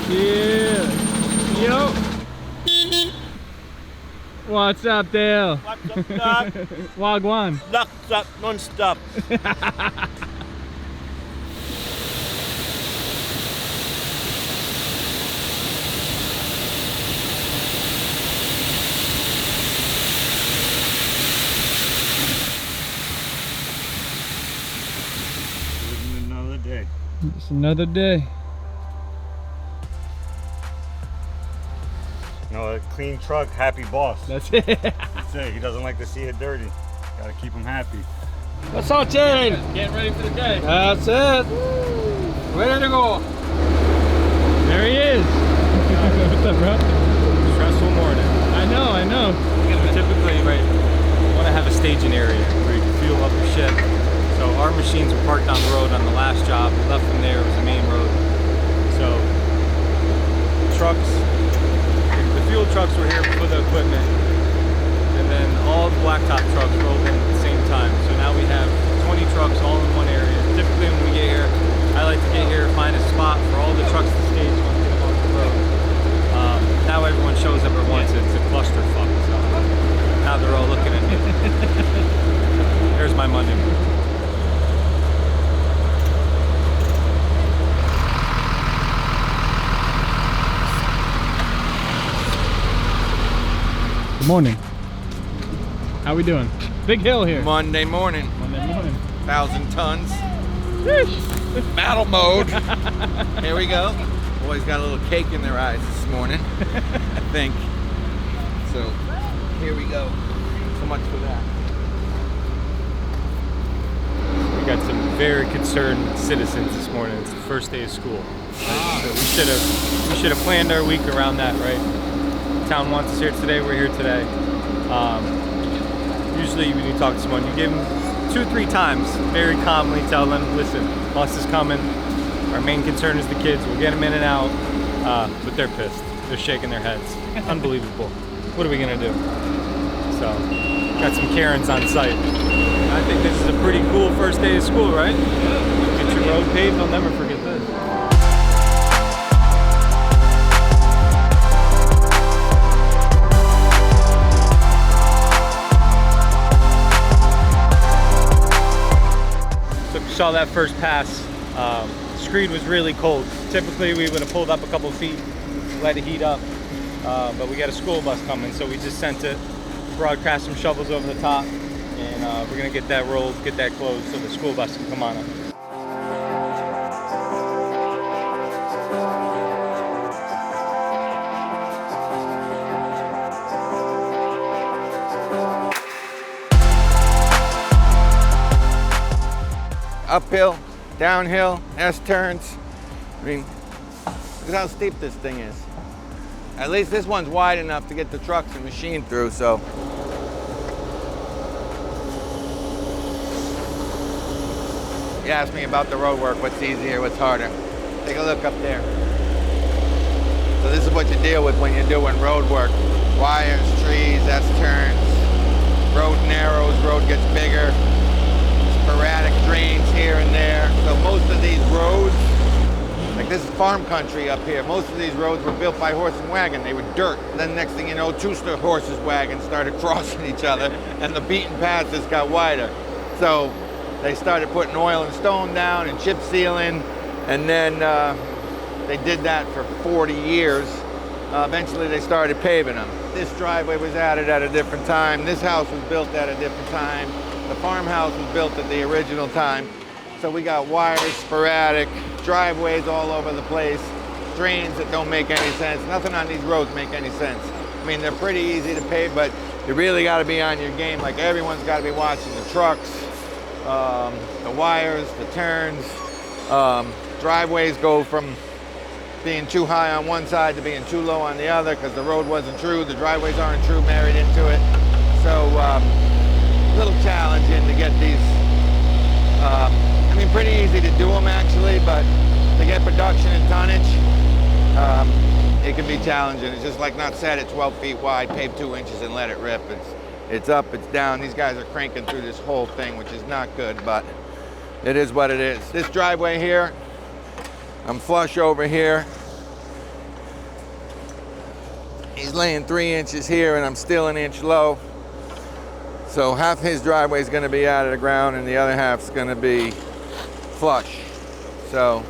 Yeah. Yo. What's up, Dale? What's up, Doc? Wagwan. Ducks up non-stop. Another day. It's another day. No, a clean truck, happy boss. That's it. That's it. He doesn't like to see it dirty. Gotta keep him happy. What's up, Jane? Getting ready for the day. That's it. Ready to go. There he is. What's up, bro? Stressful morning. I know. Typically, right, you want to have a staging area where you can fuel up your ship. So our machines were parked on the road on the last job. We left them there. It was the main road. So trucks, the fuel trucks were here for the equipment, and then all the blacktop trucks rolled in at the same time. So now we have 20 trucks all in one area. Typically, when we get here, I like to get here, find a spot for all the trucks to stage when we get them off the road. Now everyone shows up at once. It's a clusterfuck. So now they're all looking at me. There's my Monday morning. Good morning. How we doing? Big hill here. Monday morning, Monday morning. 1,000 tons, Sheesh. battle mode. Here we go. Boys got a little cake in their eyes this morning, I think. So here we go. So much for that. We got some very concerned citizens this morning. It's the first day of school. So we should have planned our week around that, right? The town wants us here today. We're here today. Usually when you talk to someone, you give them 2 or 3 times, very calmly tell them, listen, bus is coming. Our main concern is the kids. We'll get them in and out, but they're pissed. They're shaking their heads. Unbelievable. What are we gonna do? So, got some Karens on site. I think this is a pretty cool first day of school, right? Get your road paved, I'll never forget this. Saw that first pass. Screed was really cold. Typically we would have pulled up a couple feet, let it heat up, but we got a school bus coming, so we just sent it, broadcast some shovels over the top, and we're gonna get that rolled, get that closed so the school bus can come on up. Uphill, downhill, S-turns. I mean, look at how steep this thing is. At least this one's wide enough to get the trucks and machine through, so. You asked me about the road work, what's easier, what's harder. Take a look up there. So this is what you deal with when you're doing road work. Wires, trees, S-turns, road narrows, road gets bigger. Sporadic drains here and there. So most of these roads, like this is farm country up here, most of these roads were built by horse and wagon. They were dirt. Then next thing you know, 2 horses wagons started crossing each other and the beaten paths just got wider. So they started putting oil and stone down and chip sealing, and then they did that for 40 years. Eventually they started paving them. This driveway was added at a different time. This house was built at a different time. The farmhouse was built at the original time. So we got wires, sporadic, driveways all over the place, drains that don't make any sense. Nothing on these roads make any sense. I mean, they're pretty easy to pave, but you really gotta be on your game. Like everyone's gotta be watching the trucks, the wires, the turns. Driveways go from being too high on one side to being too low on the other because the road wasn't true, the driveways aren't true, married into it. So, little challenging to get these, I mean, pretty easy to do them actually, but to get production and tonnage, it can be challenging. It's just like not set at 12 feet wide, pave 2 inches and let it rip. It's up, it's down. These guys are cranking through this whole thing, which is not good, but it is what it is. This driveway here, I'm flush over here. He's laying 3 inches here and I'm still an inch low. So half his driveway is gonna be out of the ground and the other half's gonna be flush. So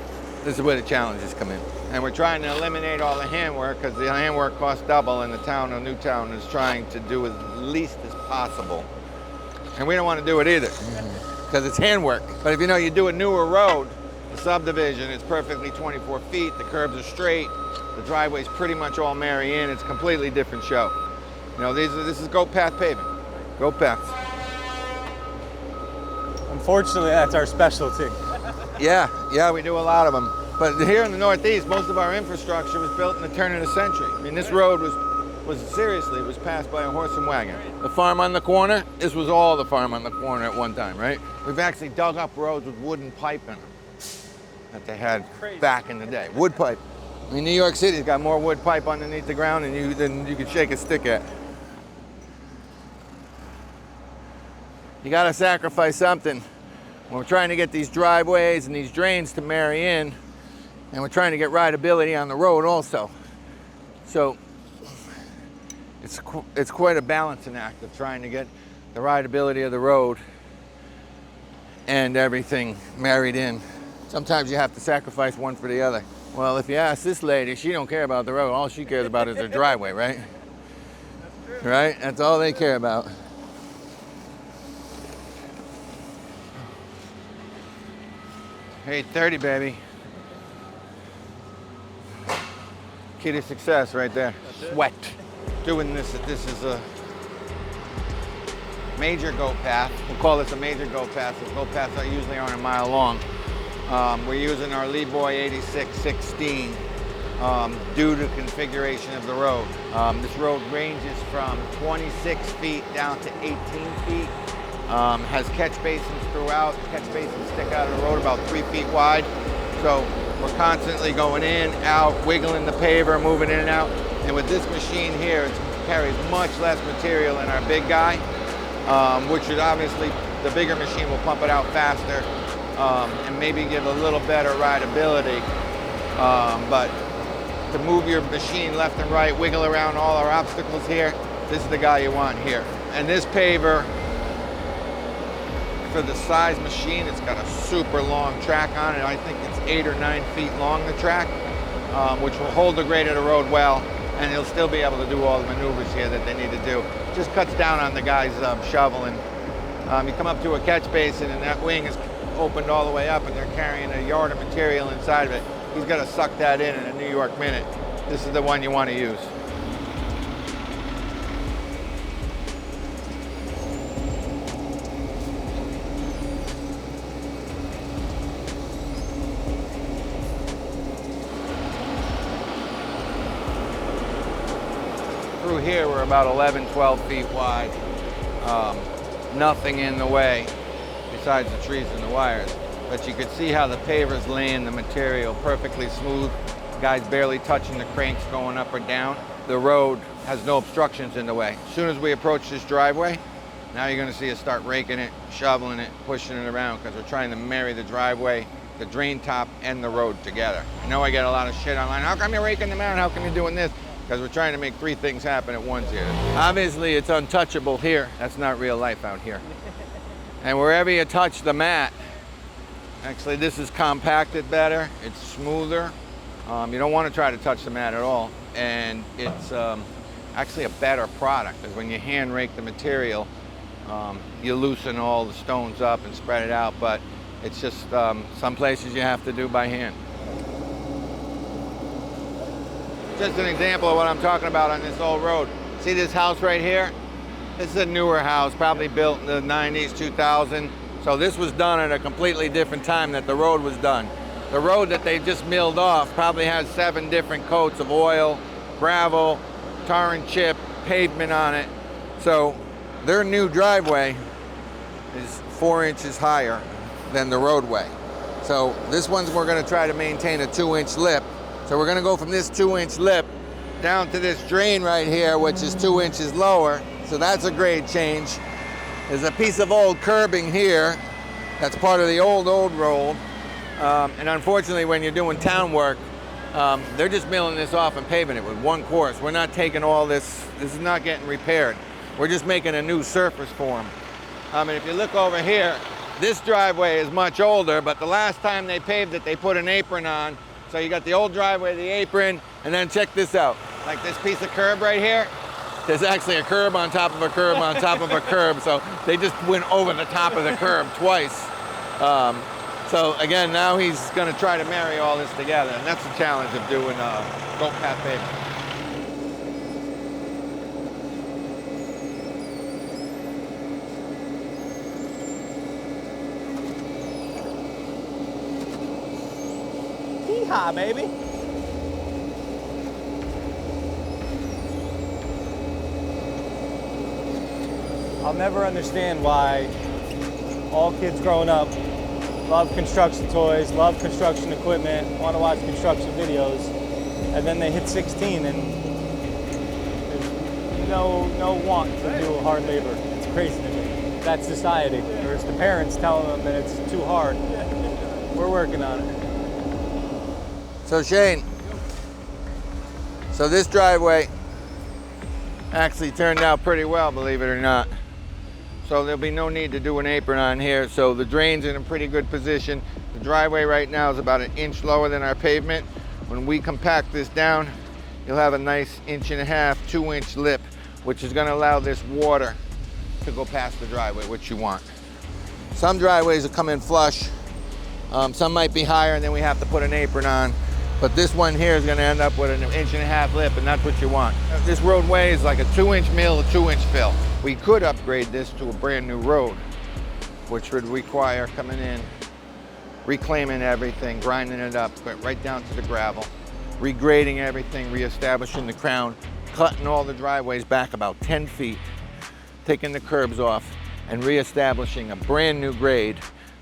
this is where the challenges come in. And we're trying to eliminate all the handwork because the handwork costs double and the town of Newtown is trying to do as least as possible. And we don't want to do it either because it's handwork. But if you know you do a newer road, the subdivision, it's perfectly 24 feet, the curbs are straight, the driveway's pretty much all marry in, it's a completely different show. You know, this is Goat Path paving. Goat Path. Unfortunately, that's our specialty. Yeah, we do a lot of them. But here in the Northeast, most of our infrastructure was built in the turn of the century. I mean, this road was seriously, it was passed by a horse and wagon. The farm on the corner, this was all the farm on the corner at one time, right? We've actually dug up roads with wooden pipe in them that they had back in the day. Wood pipe. I mean, New York City's got more wood pipe underneath the ground than you could shake a stick at. You gotta sacrifice something. When we're trying to get these driveways and these drains to marry in, and we're trying to get rideability on the road also. So it's quite a balancing act of trying to get the rideability of the road and everything married in. Sometimes you have to sacrifice one for the other. Well, if you ask this lady, she don't care about the road. All she cares about is her driveway, right? That's true. Right? That's all they care about. Hey, 30, baby. Key to success right there. Sweat. Doing this is a major goat path. We'll call this a major goat path. The goat paths are usually aren't a mile long. We're using our Lee Boy 8616 due to configuration of the road. This road ranges from 26 feet down to 18 feet. Has catch basins throughout. Catch basins stick out of the road about 3 feet wide. So we're constantly going in, out, wiggling the paver, moving in and out. And with this machine here, it carries much less material than our big guy, which is obviously, the bigger machine will pump it out faster and maybe give a little better rideability. But to move your machine left and right, wiggle around all our obstacles here, this is the guy you want here. And this paver, for the size machine, it's got a super long track on it. I think it's 8 or 9 feet long, the track, which will hold the grade of the road well, and he'll still be able to do all the maneuvers here that they need to do. Just cuts down on the guy's shoveling. You come up to a catch basin and that wing is opened all the way up and they're carrying a yard of material inside of it. He's got to suck that in a New York minute. This is the one you want to use. Through here, we're about 11, 12 feet wide. Nothing in the way besides the trees and the wires. But you could see how the paver's laying the material perfectly smooth. The guy's barely touching the cranks going up or down. The road has no obstructions in the way. As soon as we approach this driveway, now you're gonna see us start raking it, shoveling it, pushing it around, because we're trying to marry the driveway, the drain top, and the road together. I know I get a lot of shit online. How come you're raking them out? How come you're doing this? Because we're trying to make 3 things happen at once here. Obviously, it's untouchable here. That's not real life out here. And wherever you touch the mat, actually this is compacted better, it's smoother. You don't want to try to touch the mat at all. And it's actually a better product, because when you hand rake the material, you loosen all the stones up and spread it out, but it's just some places you have to do by hand. Just an example of what I'm talking about on this old road. See this house right here? This is a newer house, probably built in the 90s, 2000. So this was done at a completely different time that the road was done. The road that they just milled off probably has 7 different coats of oil, gravel, tar and chip, pavement on it. So their new driveway is 4 inches higher than the roadway. So this one's, we're gonna try to maintain a 2-inch lip. So we're gonna go from this 2-inch lip down to this drain right here, which is 2 inches lower. So that's a grade change. There's a piece of old curbing here that's part of the old road. And unfortunately, when you're doing town work, They're just milling this off and paving it with one course. We're not taking all this. This is not getting repaired. We're just making a new surface for them. And if you look over here, this driveway is much older, but the last time they paved it, they put an apron on. So you got the old driveway, the apron, and then check this out. Like this piece of curb right here, there's actually a curb on top of a curb on top of a curb. So they just went over the top of the curb twice. So again, now he's gonna try to marry all this together, and that's the challenge of doing goat path pavement. Yeehaw, baby. I'll never understand why all kids growing up love construction toys, love construction equipment, want to watch construction videos, and then they hit 16 and there's no want to do hard labor. It's crazy to me. That's society, or it's the parents telling them that it's too hard. We're working on it. So Shane, so this driveway actually turned out pretty well, believe it or not. So there'll be no need to do an apron on here. So the drain's in a pretty good position. The driveway right now is about 1 inch lower than our pavement. When we compact this down, you'll have a nice 1.5 inch, 2 inch lip, which is gonna allow this water to go past the driveway, which you want. Some driveways will come in flush. Some might be higher and then we have to put an apron on. But this one here is gonna end up with an 1.5 inch lip, and that's what you want. This roadway is like a 2 inch mill, a 2 inch fill. We could upgrade this to a brand new road, which would require coming in, reclaiming everything, grinding it up, but right down to the gravel, regrading everything, reestablishing the crown, cutting all the driveways back about 10 feet, taking the curbs off, and reestablishing a brand new grade.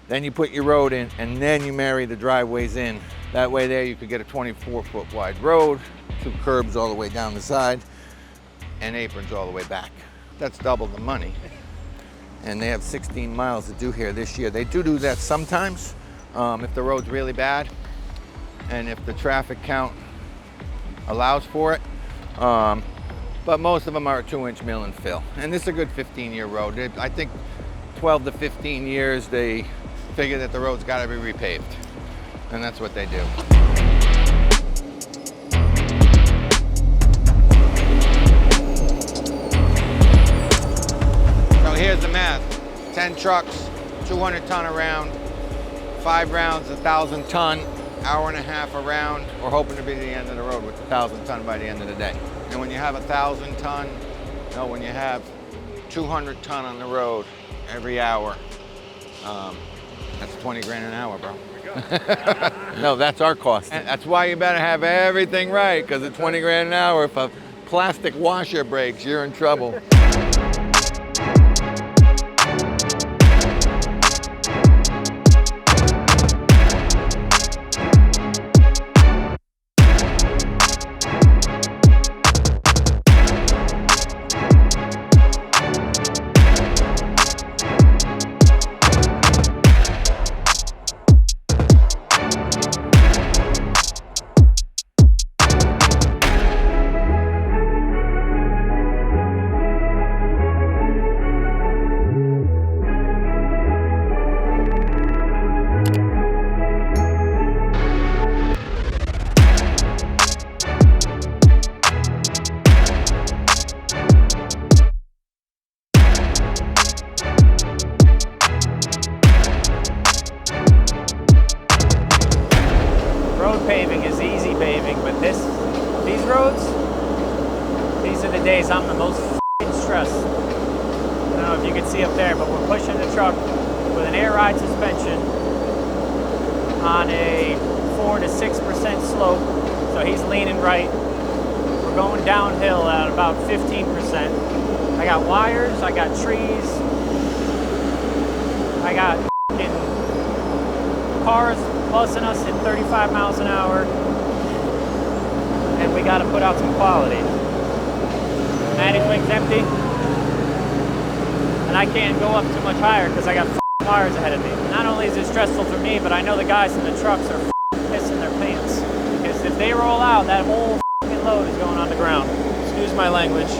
Then you put your road in, and then you marry the driveways in. That way there you could get a 24-foot wide road, 2 curbs all the way down the side, and aprons all the way back. That's double the money. And they have 16 miles to do here this year. They do that sometimes if the road's really bad and if the traffic count allows for it. But most of them are a 2 inch mill and fill. And this is a good 15-year road. I think 12 to 15 years, they figure that the road's gotta be repaved. And that's what they do. So here's the math. 10 trucks, 200 ton a round, 5 rounds, 1,000 ton, hour and a half a round. We're hoping to be at the end of the road with 1,000 ton by the end of the day. And when you have 1,000 ton, no, when you have 200 ton on the road every hour, that's 20 grand an hour, bro. No, that's our cost. And that's why you better have everything right, because at 20 grand an hour, if a plastic washer breaks, you're in trouble. Paving is easy paving, but these roads, these are the days I'm the most stressed. I don't know if you can see up there, but we're pushing the truck with an air ride suspension on a 4 to 6% slope, so he's leaning right. We're going downhill at about 15%. I got wires, I got trees, I got cars busing us at 35 miles an hour, and we got to put out some quality. Matting wing's empty, and I can't go up too much higher because I got cars ahead of me. Not only is it stressful for me, but I know the guys in the trucks are pissing their pants, because if they roll out, that whole fucking load is going on the ground. Excuse my language.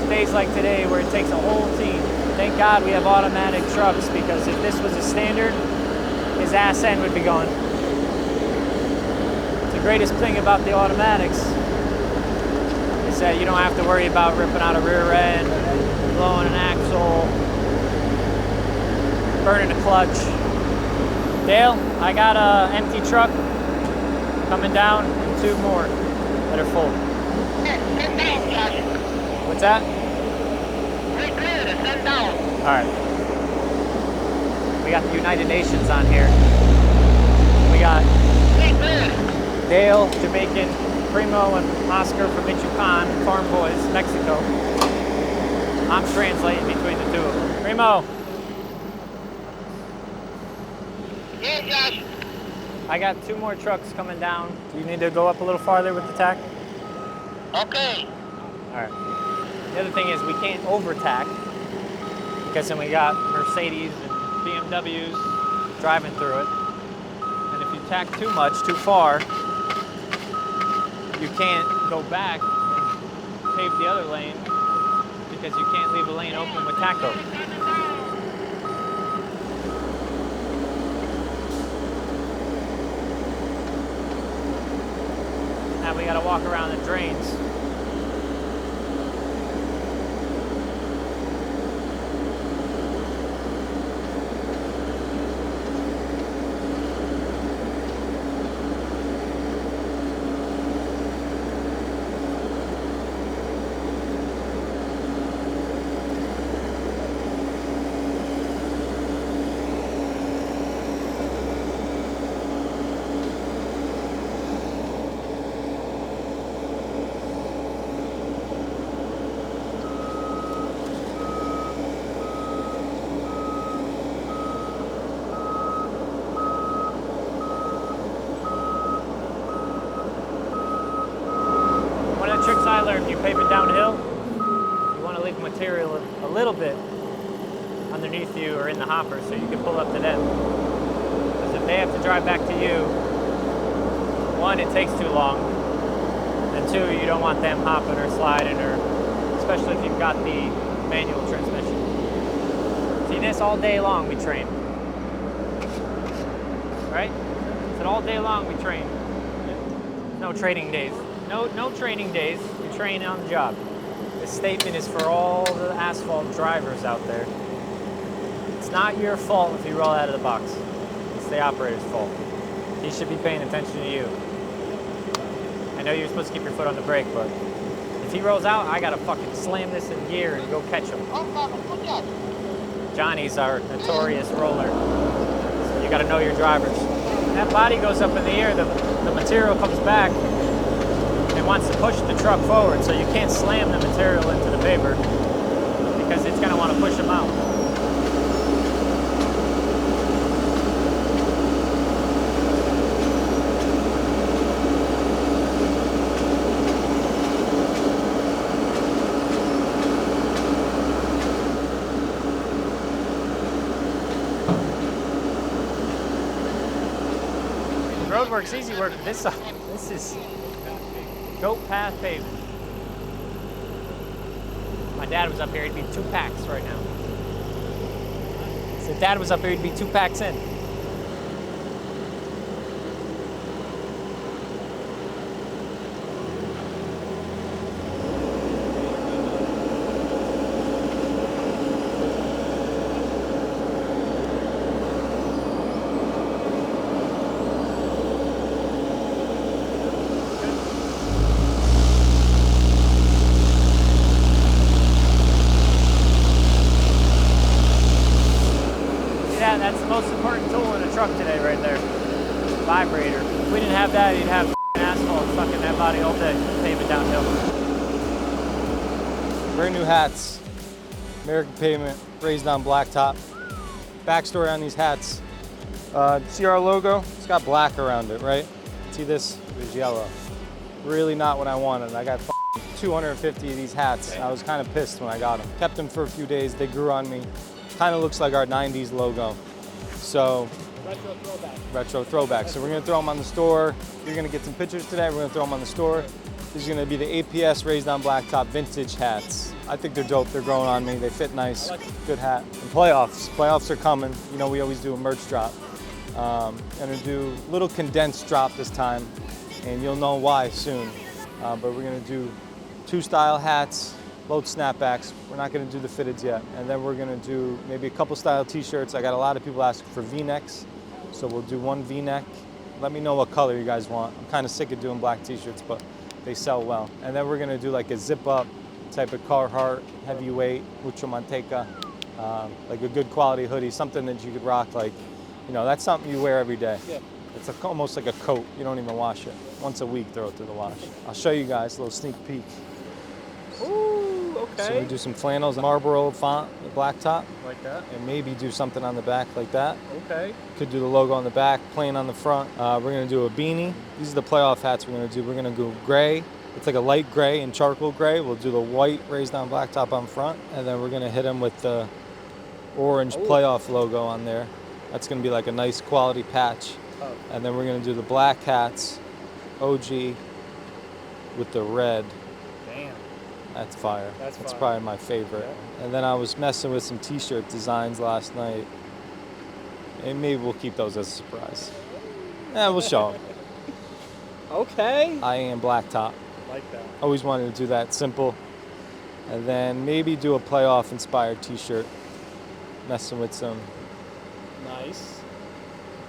Days like today where it takes a whole team. Thank God we have automatic trucks, because if this was a standard, his ass end would be gone. The greatest thing about the automatics is that you don't have to worry about ripping out a rear end, blowing an axle, burning a clutch. Dale, I got a empty truck coming down and 2 more that are full. Send down, Josh. What's that? We're clear to send down. All right. We got the United Nations on here. We got We're clear. Dale, Jamaican, Primo, and Oscar from Michoacan, Farm Boys, Mexico. I'm translating between the 2 of them. Primo, Yeah, Josh. I got 2 more trucks coming down. Do you need to go up a little farther with the tack? Okay. All right. The other thing is we can't overtack, because then we got Mercedes and BMWs driving through it. And if you tack too much, too far, you can't go back and pave the other lane, because you can't leave a lane open with tack open. Now we gotta walk around the drains. Tricks I learned, you pave it downhill, you want to leave material a little bit underneath you or in the hopper so you can pull up to them. Because if they have to drive back to you, 1, it takes too long, and 2, you don't want them hopping or sliding, or especially if you've got the manual transmission. See, this all day long we train. Right? So all day long we train. No trading days. No training days, you train on the job. This statement is for all the asphalt drivers out there. It's not your fault if you roll out of the box. It's the operator's fault. He should be paying attention to you. I know you're supposed to keep your foot on the brake, but if he rolls out, I gotta fucking slam this in gear and go catch him. Johnny's our notorious roller. So you gotta know your drivers. When that body goes up in the air, the material comes back and wants to push the truck forward, so you can't slam the material into the paver because it's going to want to push them out. Road work's easy work. This is goat path paving. My dad was up here, he'd be 2 packs right now. So if Dad was up here, he'd be 2 packs in. That's the most important tool in a truck today right there. Vibrator. If we didn't have that, you'd have asphalt stuck in that body all day, paving downhill. Brand new hats. American Pavement, raised on blacktop. Backstory on these hats. See our logo? It's got black around it, right? See this? It was yellow. Really not what I wanted. I got 250 of these hats. I was kind of pissed when I got them. Kept them for a few days. They grew on me. Kind of looks like our 90s logo. So Retro throwback. Retro throwback. So we're gonna throw them on the store. You're gonna get some pictures today. We're gonna throw them on the store. These are gonna be the APS raised on blacktop vintage hats. I think they're dope. They're growing on me. They fit nice. Good hat. And playoffs are coming. You know, we always do a merch drop. Gonna do a little condensed drop this time, and you'll know why soon. But we're gonna do 2 style hats, load snapbacks. We're not gonna do the fitteds yet. And then we're gonna do maybe a couple style t-shirts. I got a lot of people asking for V-necks, so we'll do 1 V-neck. Let me know what color you guys want. I'm kind of sick of doing black t-shirts, but they sell well. And then we're gonna do like a zip up type of Carhartt, heavyweight, mucho manteca, like a good quality hoodie, something that you could rock like, you know, that's something you wear every day. Yeah. It's almost like a coat. You don't even wash it. Once a week, throw it through the wash. I'll show you guys a little sneak peek. Ooh, okay. So we do some flannels, Marlboro font, the black top. Like that? And maybe do something on the back like that. Okay. Could do the logo on the back, plain on the front. We're gonna do a beanie. These are the playoff hats we're gonna do. We're gonna go gray. It's like a light gray and charcoal gray. We'll do the white raised on blacktop on front. And then we're gonna hit them with the orange playoff logo on there. That's gonna be like a nice quality patch. Oh. And then we're gonna do the black hats, OG, with the red. Damn. That's fire. That's fire. Probably my favorite. Yeah. And then I was messing with some t-shirt designs last night. And maybe we'll keep those as a surprise. Yeah, we'll show them. Okay. I am blacktop. Like that. Always wanted to do that simple. And then maybe do a playoff inspired t-shirt. Messing with some. Nice.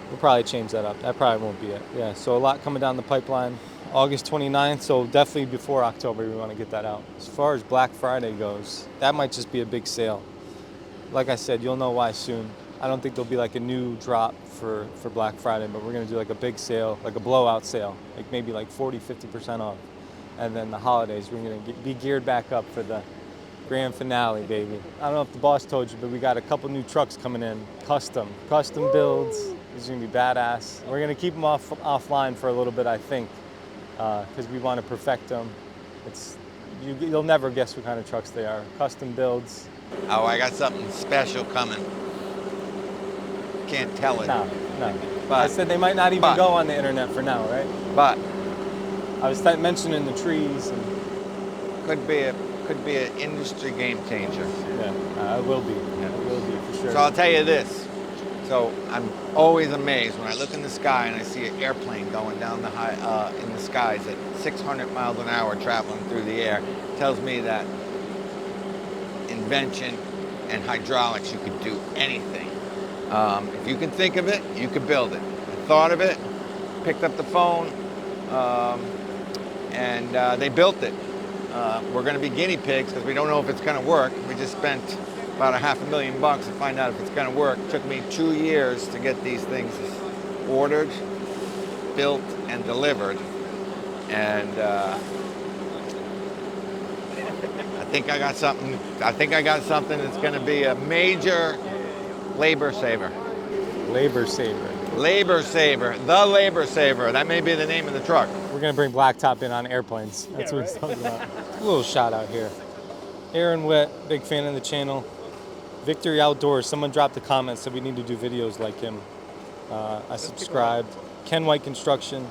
We'll probably change that up. That probably won't be it. Yeah, so a lot coming down the pipeline. August 29th, so definitely before October we want to get that out. As far as Black Friday goes, that might just be a big sale. Like I said, you'll know why soon. I don't think there'll be like a new drop for Black Friday, but we're going to do like a big sale, like a blowout sale, like maybe like 40-50% off. And then the holidays, we're going to be geared back up for the grand finale, baby. I don't know if the boss told you, but we got a couple new trucks coming in, custom builds. These are gonna be badass. We're gonna keep them offline for a little bit, I think, because we want to perfect them. You'll never guess what kind of trucks they are. Custom builds. Oh, I got something special coming. Can't tell it. No. But, I said they might not even go on the internet for now, right? But I was mentioning the trees. And could be an industry game changer. Yeah, it will be. Yeah. It will be for sure. So I'll tell you this. So I'm always amazed when I look in the sky and I see an airplane going down the high in the skies at 600 miles an hour traveling through the air. It tells me that invention and hydraulics, you could do anything. If you can think of it, you could build it. I thought of it, picked up the phone, and they built it. We're going to be guinea pigs because we don't know if it's going to work. We just spent about $500,000 to find out if it's going to work. It took me 2 years to get these things ordered, built, and delivered. And I think I got something. I think I got something that's going to be a major labor saver. Labor saver. Labor saver. The labor saver. That may be the name of the truck. We're going to bring blacktop in on airplanes. That's what he's talking about. A little shout out here. Aaron Witt, big fan of the channel. Victory Outdoors, someone dropped a comment, said we need to do videos like him. I subscribed. Ken White Construction,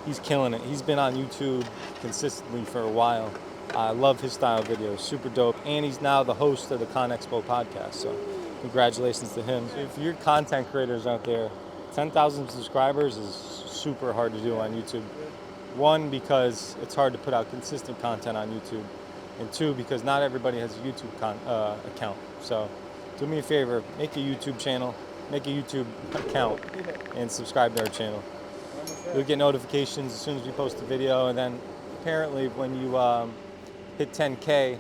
he's killing it. He's been on YouTube consistently for a while. I love his style videos, super dope. And he's now the host of the Con Expo podcast, so congratulations to him. If you're content creators out there, 10,000 subscribers is super hard to do on YouTube. One, because it's hard to put out consistent content on YouTube. And two, because not everybody has a YouTube account. So do me a favor, make a YouTube channel, make a YouTube account, and subscribe to our channel. You'll get notifications as soon as we post a video, and then apparently when you hit 10K,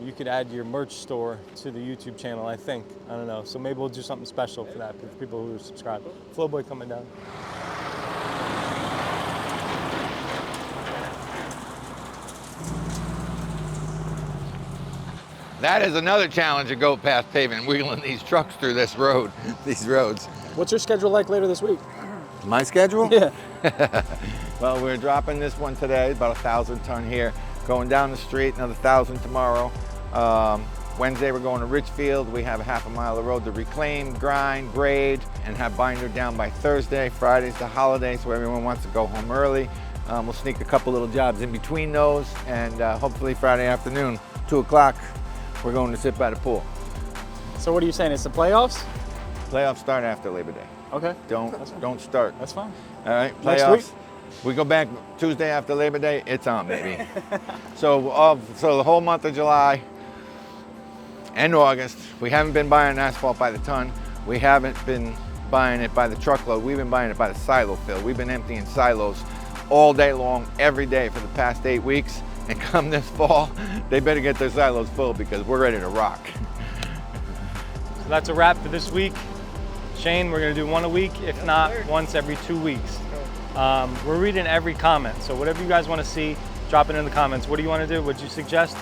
you could add your merch store to the YouTube channel, I think. I don't know. So maybe we'll do something special for that, for people who are subscribed. Flowboy coming down. That is another challenge to go past Paving, wheeling these trucks through this road, these roads. What's your schedule like later this week? My schedule? Yeah. Well, we're dropping this one today, about 1,000 ton here. Going down the street, another 1,000 tomorrow. Wednesday, we're going to Richfield. We have a half a mile of road to reclaim, grind, grade, and have binder down by Thursday. Friday's the holiday, so everyone wants to go home early. We'll sneak a couple little jobs in between those, and hopefully Friday afternoon, 2 o'clock, we're going to sit by the pool. So what are you saying? It's the playoffs? Playoffs start after Labor Day. Okay. Don't start. That's fine. All right, Next playoffs. week? We go back Tuesday after Labor Day, it's on, baby. So the whole month of July and August, we haven't been buying asphalt by the ton. We haven't been buying it by the truckload. We've been buying it by the silo fill. We've been emptying silos all day long, every day for the past 8 weeks. And come this fall, they better get their silos full because we're ready to rock. So that's a wrap for this week. Shane, we're gonna do one a week, if not once every 2 weeks. We're reading every comment, so whatever you guys wanna see, drop it in the comments. What do you wanna do? What'd you suggest?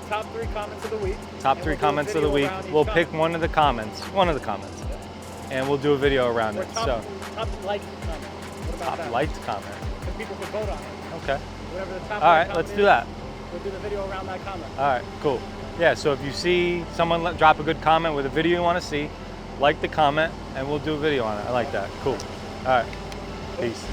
Top 3 comments of the week. Top 3 comments of the week. We'll pick one of the comments, and we'll do a video around it. So Top liked comment. What about top liked comment. So people can vote on it. Okay. Whatever the top All right, let's do that. We'll do the video around that comment. All right, cool. Yeah, so if you see someone drop a good comment with a video you want to see, like the comment, and we'll do a video on it. I like that. Cool. All right. Peace.